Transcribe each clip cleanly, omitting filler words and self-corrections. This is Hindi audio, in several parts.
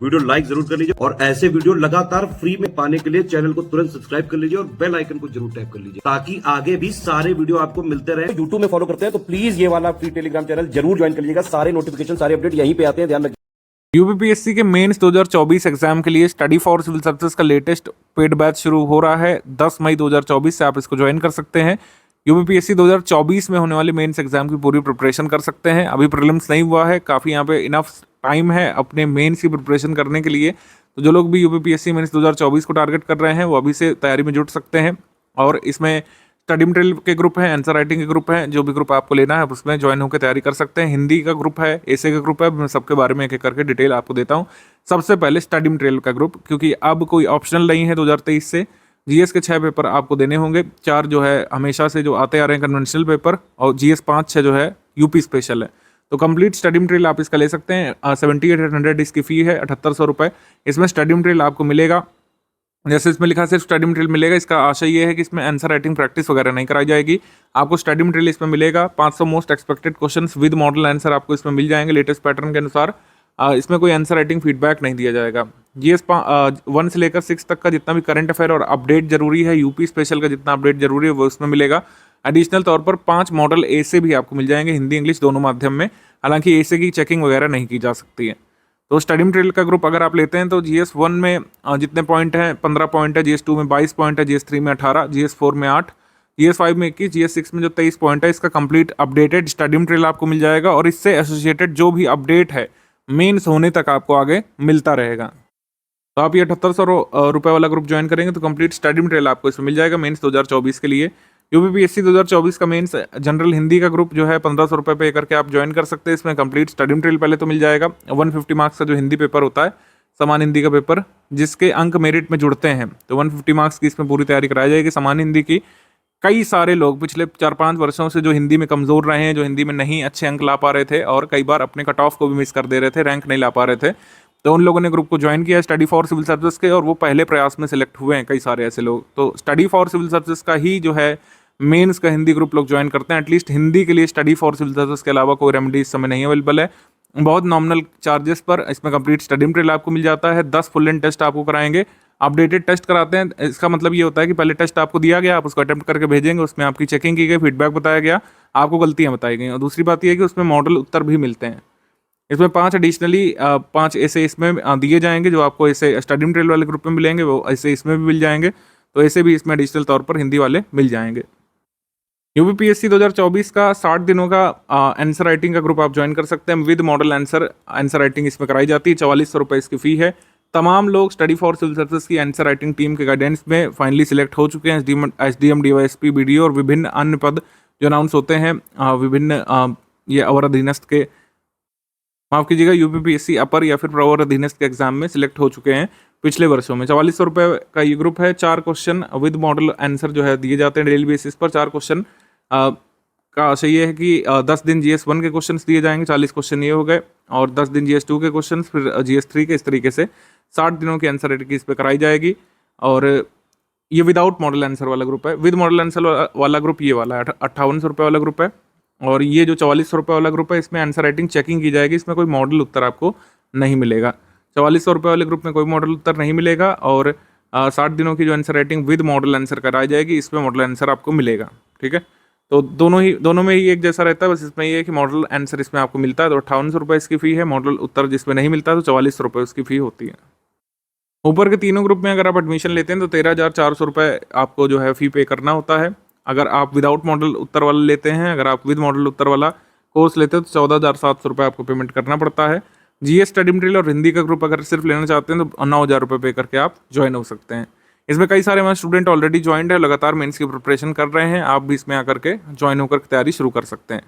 वीडियो लाइक जरूर कर लीजिए और ऐसे वीडियो लगातार फ्री में पाने के लिए चैनल को तुरंत सब्सक्राइब कर लीजिए और बेल आइकन को जरूर टैप कर लीजिए ताकि आगे भी सारे वीडियो आपको मिलते रहे। यूट्यूब में फॉलो करते हैं तो प्लीज ये वाला फ्री टेलीग्राम चैनल जरूर ज्वाइन कर लीजिएगा। सारे नोटिफिकेशन सारे अपडेट यहीं पे आते हैं, ध्यान रखिए। यूपीपीएससी के मेंस 2024 एग्जाम के लिए स्टडी फॉर सिविल सर्विसेज का लेटेस्ट पेड बैच शुरू हो रहा है 10 मई 2024 से। आप इसको ज्वाइन कर सकते हैं। यूपीपीएससी 2024 में होने वाले मेंस एग्जाम की पूरी प्रिपरेशन कर सकते हैं। अभी प्रीलिम्स नहीं हुआ है, काफ़ी यहाँ पे इनफ टाइम है अपने मेंस की प्रिपरेशन करने के लिए। तो जो लोग भी यूपीपीएससी मेंस 2024 को टारगेट कर रहे हैं वो अभी से तैयारी में जुट सकते हैं। और इसमें स्टडी मटेरियल के ग्रुप हैं, आंसर राइटिंग के ग्रुप हैं, जो भी ग्रुप आपको लेना है आप उसमें ज्वाइन होकर तैयारी कर सकते हैं। हिंदी का ग्रुप है, एसे का ग्रुप है, मैं सबके बारे में एक एक करके डिटेल आपको देता हूँ। सबसे पहले स्टडी मटेरियल का ग्रुप, क्योंकि अब कोई ऑप्शनल नहीं है 2023 से। जीएस के 6 पेपर आपको देने होंगे, 4 जो है हमेशा से जो आते आ रहे हैं कन्वेंशनल पेपर, और जीएस 5-6 जो है यूपी स्पेशल है। तो कंप्लीट स्टडी मटेरियल आप इसका ले सकते हैं। 7800 इसकी फ़ी है, 7800 रुपये। इसमें स्टडी मटेरियल आपको मिलेगा, जैसे इसमें लिखा सिर्फ स्टडी मटेरियल मिलेगा। इसका आशय ये है कि इसमें आंसर राइटिंग प्रैक्टिस वगैरह नहीं कराई जाएगी। आपको स्टडी मटेरियल इसमें मिलेगा। 500 most expected questions with model answer आपको इसमें मिल जाएंगे लेटेस्ट पैटर्न के अनुसार। इसमें कोई आंसर राइटिंग फीडबैक नहीं दिया जाएगा। जीएस 1 से लेकर 6 तक का जितना भी करंट अफेयर और अपडेट जरूरी है, यूपी स्पेशल का जितना अपडेट जरूरी है वो उसमें मिलेगा। एडिशनल तौर पर 5 मॉडल एसे भी आपको मिल जाएंगे, हिंदी इंग्लिश दोनों माध्यम में। हालांकि एसे की चेकिंग वगैरह नहीं की जा सकती है। तो स्टडी मटेरियल का ग्रुप अगर आप लेते हैं तो जीएस 1 में जितने पॉइंट हैं 15 पॉइंट है, जीएस 2 में 22 पॉइंट है, जीएस 3 में 18, जीएस 4 में 8, जीएस 5 में 21, जीएस 6 में जो 23 पॉइंट है, इसका कंप्लीट अपडेटेड स्टडी मटेरियल आपको मिल जाएगा। और इससे एसोसिएटेड जो भी अपडेट है मेंस होने तक आपको आगे मिलता रहेगा। तो आप ये 7800 रुपये वाला ग्रुप ज्वाइन करेंगे तो कंप्लीट स्टडी मटेरियल आपको इसमें मिल जाएगा मेंस 2024 के लिए। यूपीपीएससी 2024 का मेंस जनरल हिंदी का ग्रुप जो है 1500 रुपये पे करके आप ज्वाइन कर सकते हैं। इसमें कंप्लीट स्टडी मटेरियल पहले तो मिल जाएगा। 150 मार्क्स का जो हिंदी पेपर होता है, समान हिंदी का पेपर, जिसके अंक मेरिट में जुड़ते हैं, तो 150 मार्क्स की इसमें पूरी तैयारी कराई जाएगी समान हिंदी की। कई सारे लोग पिछले 4-5 वर्षों से जो हिंदी में कमज़ोर रहे हैं, जो हिंदी में नहीं अच्छे अंक ला पा रहे थे और कई बार अपने कट ऑफ को भी मिस कर दे रहे थे, रैंक नहीं ला पा रहे थे, तो उन लोगों ने ग्रुप को ज्वाइन किया स्टडी फॉर सिविल सर्विसेज के, और वो पहले प्रयास में सिलेक्ट हुए हैं कई सारे ऐसे लोग। तो स्टडी फॉर सिविल सर्विसेज का ही जो है मेंस का हिंदी ग्रुप लोग ज्वाइन करते हैं। एटलीस्ट हिंदी के लिए स्टडी फॉर सिविल सर्विसेज के अलावा कोई रेमेडी इस समय नहीं अवेलेबल है। बहुत नॉमिनल चार्जेस पर इसमें कंप्लीट स्टडी मटेरियल आपको मिल जाता है। 10 फुल एंड टेस्ट आपको कराएंगे, अपडेटेड टेस्ट कराते हैं। इसका मतलब ये होता है कि पहले टेस्ट आपको दिया गया, आप उसको अटेम्प्ट करके भेजेंगे, उसमें आपकी चेकिंग की गई, फीडबैक बताया गया, आपको गलतियाँ बताई गई। और दूसरी बात यह है कि उसमें मॉडल उत्तर भी मिलते हैं। इसमें 5 एडिशनली 5 ऐसे इसमें दिए जाएंगे जो आपको ऐसे स्टडी मटेरियल वाले ग्रुप में मिलेंगे, वो ऐसे इसमें भी मिल जाएंगे। तो ऐसे भी इसमें एडिशनल तौर पर हिंदी वाले मिल जाएंगे। यूपीपीएससी 2024 का 60 दिनों का आंसर राइटिंग का ग्रुप आप ज्वाइन कर सकते हैं विद मॉडल आंसर राइटिंग इसमें कराई जाती है। 4400 रुपये इसकी फ़ी है। तमाम लोग स्टडी फॉर सिविल सर्विसेज की आंसर राइटिंग टीम के गाइडेंस में फाइनली सिलेक्ट हो चुके हैं। एसडीएम, डीवाईएसपी, बीडीओ और विभिन्न अन्य पद जो अनाउंस होते हैं विभिन्न ये अवर अधीनस्थ के, माफ़ कीजिएगा, यूपीपीएससी अपर या फिर प्रवर अधीनस्थ के एग्जाम में सिलेक्ट हो चुके हैं पिछले वर्षों में। 4400 रुपये का ये ग्रुप है। 4 क्वेश्चन विद मॉडल आंसर जो है दिए जाते हैं डेली बेसिस पर। 4 क्वेश्चन का आशय ये है कि 10 दिन जीएस 1 के क्वेश्चन दिए जाएंगे, 40 क्वेश्चन ये हो गए, और 10 दिन जीएस 2 के क्वेश्चन, फिर जीएस 3 के, इस तरीके से 60 दिनों की आंसर राइटिंग इस पर कराई जाएगी। और ये विदाउट मॉडल आंसर वाला ग्रुप है। विद मॉडल आंसर वाला ग्रुप ये वाला है, 5800 रुपये वाला ग्रुप है। और ये जो 4400 रुपये वाला ग्रुप है, इसमें आंसर राइटिंग चेकिंग की जाएगी, इसमें कोई मॉडल उत्तर आपको नहीं मिलेगा। 4400 रुपये वाले ग्रुप में कोई मॉडल उत्तर नहीं मिलेगा। और 60 दिनों की जो answer writing with model answer कराई जाएगी, इसमें मॉडल आंसर आपको मिलेगा। ठीक है, तो दोनों में ही एक जैसा रहता है, बस इसमें ये है कि मॉडल आंसर इसमें आपको मिलता है तो 5800 रुपये इसकी फ़ी है। मॉडल उत्तर जिसमें नहीं मिलता तो 4400 रुपये उसकी फ़ी होती है। ऊपर के तीनों ग्रुप में अगर आप एडमिशन लेते हैं तो 13,400 रुपये आपको जो है फ़ी पे करना होता है। अगर आप विदाउट मॉडल उत्तर वाला लेते हैं, अगर आप विद मॉडल उत्तर वाला कोर्स लेते हैं तो 14,700 रुपये आपको पेमेंट करना पड़ता है। जीएस स्टडी मटेरियल और हिंदी का ग्रुप अगर सिर्फ लेना चाहते हैं तो 9,000 रुपये पे करके आप ज्वाइन हो सकते हैं। इसमें कई सारे हमारे स्टूडेंट ऑलरेडी ज्वाइंड है, लगातार मेंस की प्रिपरेशन कर रहे हैं। आप भी इसमें आकर के ज्वाइन होकर तैयारी शुरू कर सकते हैं।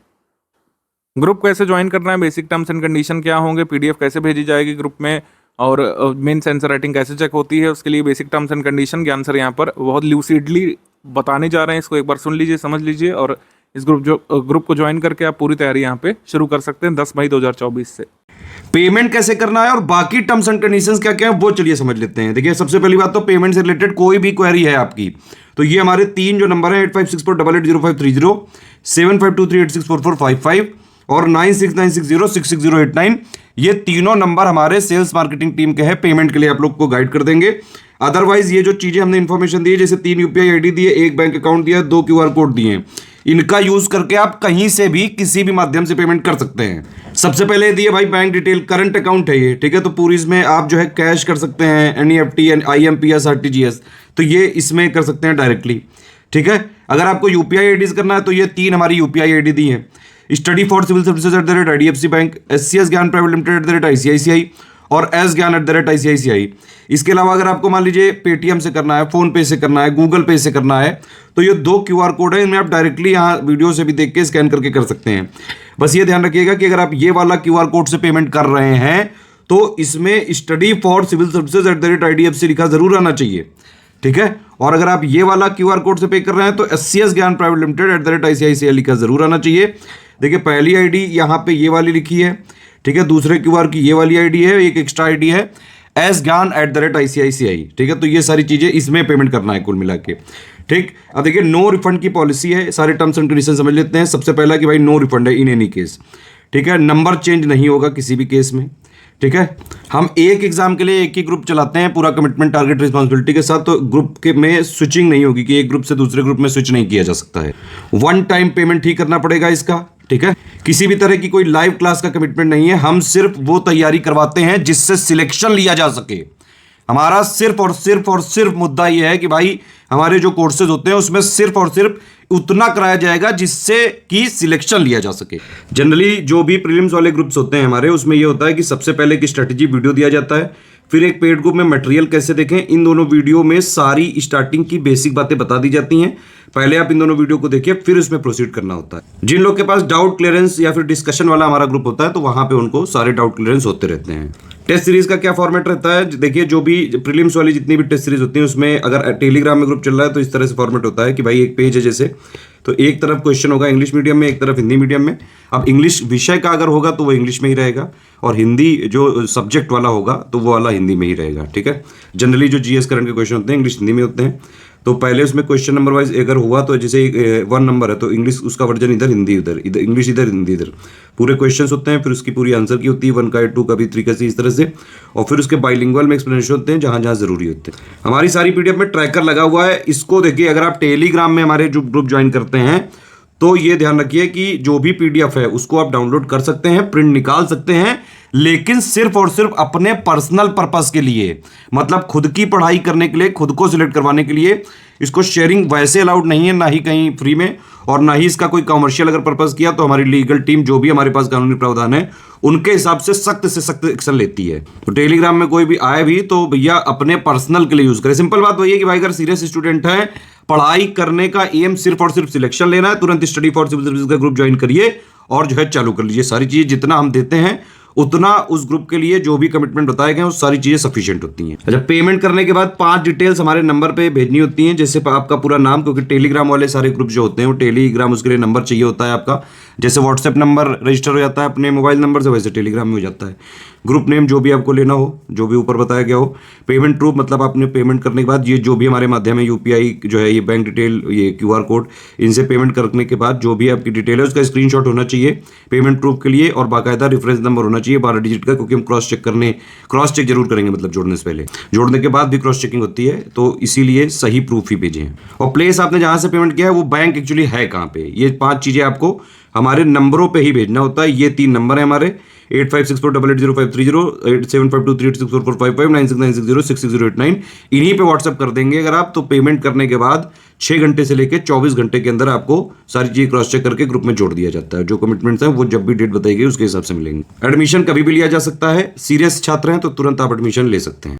ग्रुप कैसे ज्वाइन करना है, बेसिक टर्म्स एंड कंडीशन क्या होंगे, पीडीएफ कैसे भेजी जाएगी ग्रुप में, और मेंस आंसर राइटिंग कैसे चेक होती है, उसके लिए बेसिक टर्म्स एंड कंडीशन के आंसर यहाँ पर बहुत लूसिडली बताने जा रहे हैं। इसको एक बार सुन लीजिए, समझ लीजिए, और इस ग्रुप को ज्वाइन करके आप पूरी तैयारी यहाँ पे शुरू कर सकते हैं 10 मई 2024 से। पेमेंट कैसे करना है और बाकी टर्म्स एंड कंडीशंस क्या क्या है वो चलिए समझ लेते हैं। देखिए, सबसे पहली बात तो पेमेंट से रिलेटेड कोई भी क्वेरी है आपकी तो ये हमारे 3 जो नंबर है 8564880530, 7523864455 और 9696066089, ये तीनों नंबर हमारे सेल्स मार्केटिंग टीम के हैं, पेमेंट के लिए आप लोग को गाइड कर देंगे। अदरवाइज ये जो चीजें हमने इन्फॉर्मेशन दी है, जैसे 3 यूपीआई आईडी दिए, 1 बैंक अकाउंट दिया, 2 क्यूआर कोड दिए, इनका यूज करके आप कहीं से भी किसी भी माध्यम से पेमेंट कर सकते हैं। सबसे पहले दिए भाई बैंक डिटेल, करंट अकाउंट है ये, ठीक है। तो पूरी इसमें आप जो है कैश कर सकते हैं, एनईएफटी, आईएमपीएस, आरटीजीएस, तो ये इसमें कर सकते हैं डायरेक्टली, ठीक है। अगर आपको यूपीआई आईडीज करना है तो ये 3 हमारी यूपीआई आईडी दी है, study for civil services @IDFC bank, SCS Gyan private limited @ICICI और एस ज्ञान @ICICI। इसके अलावा अगर आपको मान लीजिए पेटीएम से करना है, फोन पे से करना है, गूगल पे से करना है, तो ये 2 क्यूआर कोड है, इनमें आप डायरेक्टली यहाँ वीडियो से भी देख के स्कैन करके कर सकते हैं। बस ये ध्यान रखिएगा कि अगर आप ये वाला क्यूआर कोड से पेमेंट कर रहे हैं तो इसमें study for civil services @IDFC लिखा जरूर आना चाहिए, ठीक है। और अगर आप ये वाला क्यूआर कोड से पे कर रहे हैं तो SCS Gyan private limited @ICICI लिखा जरूर आना चाहिए। देखिए पहली आईडी यहाँ पे ये वाली लिखी है, ठीक है। दूसरे क्यूआर की ये वाली आईडी है, एक एक्स्ट्रा आईडी है एस ज्ञान @ICICI, ठीक है। तो ये सारी चीजें इसमें पेमेंट करना है कुल मिला के, ठीक। अब देखिए नो रिफंड की पॉलिसी है, सारे टर्म्स एंड कंडीशन समझ लेते हैं। सबसे पहला कि भाई नो रिफंड है इन एनी केस, ठीक है। नंबर चेंज नहीं होगा किसी भी केस में, ठीक है। हम एक एग्जाम के लिए एक ही ग्रुप चलाते हैं पूरा कमिटमेंट टारगेट रिस्पांसिबिलिटी के साथ, तो ग्रुप के में स्विचिंग नहीं होगी कि एक ग्रुप से दूसरे ग्रुप में स्विच नहीं किया जा सकता है। 1 टाइम पेमेंट ही करना पड़ेगा इसका, ठीक है। किसी भी तरह की कोई लाइव क्लास का कमिटमेंट नहीं है, हम सिर्फ वो तैयारी करवाते हैं जिससे सिलेक्शन लिया जा सके। हमारा सिर्फ और सिर्फ मुद्दा यह है कि भाई हमारे जो कोर्सेज होते हैं उसमें सिर्फ और सिर्फ उतना कराया जाएगा जिससे कि सिलेक्शन लिया जा सके। जनरली जो भी प्रीलिम्स वाले ग्रुप्स होते हैं हमारे, उसमें यह होता है कि सबसे पहले की स्ट्रेटेजी वीडियो दिया जाता है, फिर एक पेड ग्रुप में मटेरियल कैसे देखें, इन दोनों वीडियो में सारी स्टार्टिंग की बेसिक बातें बता दी जाती हैं। पहले आप इन दोनों वीडियो को देखिए, फिर उसमें प्रोसीड करना होता है। जिन लोग के पास डाउट क्लियरेंस या फिर डिस्कशन वाला हमारा ग्रुप होता है तो वहां पे उनको सारे डाउट क्लियरेंस होते रहते हैं। टेस्ट सीरीज का क्या फॉर्मेट रहता है, देखिए जो भी प्रीलिम्स वाली जितनी भी टेस्ट सीरीज होती है उसमें अगर टेलीग्राम में ग्रुप चल रहा है तो इस तरह से फॉर्मेट होता है कि भाई एक पेज है जैसे, तो एक तरफ क्वेश्चन होगा इंग्लिश मीडियम में, एक तरफ हिंदी मीडियम में। अब इंग्लिश विषय का अगर होगा तो वो इंग्लिश में ही रहेगा, और हिंदी जो सब्जेक्ट वाला होगा तो वो वाला हिंदी में ही रहेगा, ठीक है। जनरली जो जीएस करंट के क्वेश्चन होते हैं इंग्लिश हिंदी में होते हैं, तो पहले उसमें क्वेश्चन नंबर वाइज अगर हुआ तो जैसे 1 नंबर है तो इंग्लिश उसका वर्जन इधर, हिंदी इधर, इंग्लिश इधर, हिंदी इधर, पूरे क्वेश्चंस होते हैं। फिर उसकी पूरी आंसर की होती है 1 का 2 का भी 3 का इस तरह से, और फिर उसके बाइलिंगुअल में एक्सप्लेनेशन होते हैं जहां जहां जरूरी होते हैं। हमारी सारी पीडीएफ में ट्रैकर लगा हुआ है, इसको देखिए अगर आप टेलीग्राम में हमारे जो ग्रुप ज्वाइन करते हैं तो ये ध्यान रखिए कि जो भी पीडीएफ है उसको आप डाउनलोड कर सकते हैं, प्रिंट निकाल सकते हैं, लेकिन सिर्फ और सिर्फ अपने पर्सनल पर्पस के लिए, मतलब खुद की पढ़ाई करने के लिए, खुद को सिलेक्ट करवाने के लिए। इसको शेयरिंग वैसे अलाउड नहीं है, ना ही कहीं फ्री में, और ना ही इसका कोई कमर्शियल अगर पर्पस किया तो हमारी लीगल टीम जो भी हमारे पास कानूनी प्रावधान है उनके हिसाब से सख्त एक्शन लेती है। तो टेलीग्राम में कोई भी आए भी तो भैया अपने पर्सनल के लिए यूज करें। सिंपल बात वही है कि भाई अगर सीरियस स्टूडेंट है, पढ़ाई करने का एम सिर्फ और सिर्फ सिलेक्शन लेना है, तुरंत स्टडी फॉर सिविल सर्विसेज का ग्रुप ज्वाइन करिए और जो है चालू कर लीजिए। सारी चीजें जितना हम देते हैं उतना उस ग्रुप के लिए जो भी कमिटमेंट बताए गए वो सारी चीजें सफिशिएंट होती हैं। अच्छा, पेमेंट करने के बाद 5 डिटेल्स हमारे नंबर पे भेजनी होती हैं, जैसे आपका पूरा नाम, क्योंकि टेलीग्राम वाले सारे ग्रुप जो होते हैं वो टेलीग्राम उसके लिए नंबर चाहिए होता है आपका। जैसे व्हाट्सएप नंबर रजिस्टर हो जाता है अपने मोबाइल नंबर से, वैसे टेलीग्राम में हो जाता है। ग्रुप नेम जो भी आपको लेना हो, जो भी ऊपर बताया गया हो। पेमेंट प्रूफ, मतलब आपने पेमेंट करने के बाद ये जो भी हमारे माध्यम है यूपीआई जो है, ये बैंक डिटेल, ये क्यूआर कोड, इनसे पेमेंट करने के बाद जो भी आपकी डिटेल है उसका स्क्रीनशॉट होना चाहिए पेमेंट प्रूफ के लिए, और बाकायदा रेफरेंस नंबर होना चाहिए 12 डिजिट का, क्योंकि हम क्रॉस चेक जरूर करेंगे, मतलब जोड़ने से पहले, जोड़ने के बाद भी क्रॉस चेकिंग होती है, तो इसीलिए सही प्रूफ ही भेजें। और प्लेस आपने जहां से पेमेंट किया है वो बैंक एक्चुअली है कहां पे, ये 5 चीजें आपको हमारे नंबरों पे ही भेजना होता है। ये 3 नंबर है हमारे, 8564880530, 8752386445, 9696066089, इन्हीं पे व्हाट्सएप कर देंगे अगर आप, तो पेमेंट करने के बाद 6 घंटे से लेकर 24 घंटे के अंदर आपको सारी चीजें क्रॉस चेक करके ग्रुप में जोड़ दिया जाता है। जो कमिटमेंट्स हैं वो जब भी डेट बताई गई उसके हिसाब से मिलेंगे। एडमिशन कभी भी लिया जा सकता है, सीरियस छात्र हैं तो तुरंत आप एडमिशन ले सकते हैं।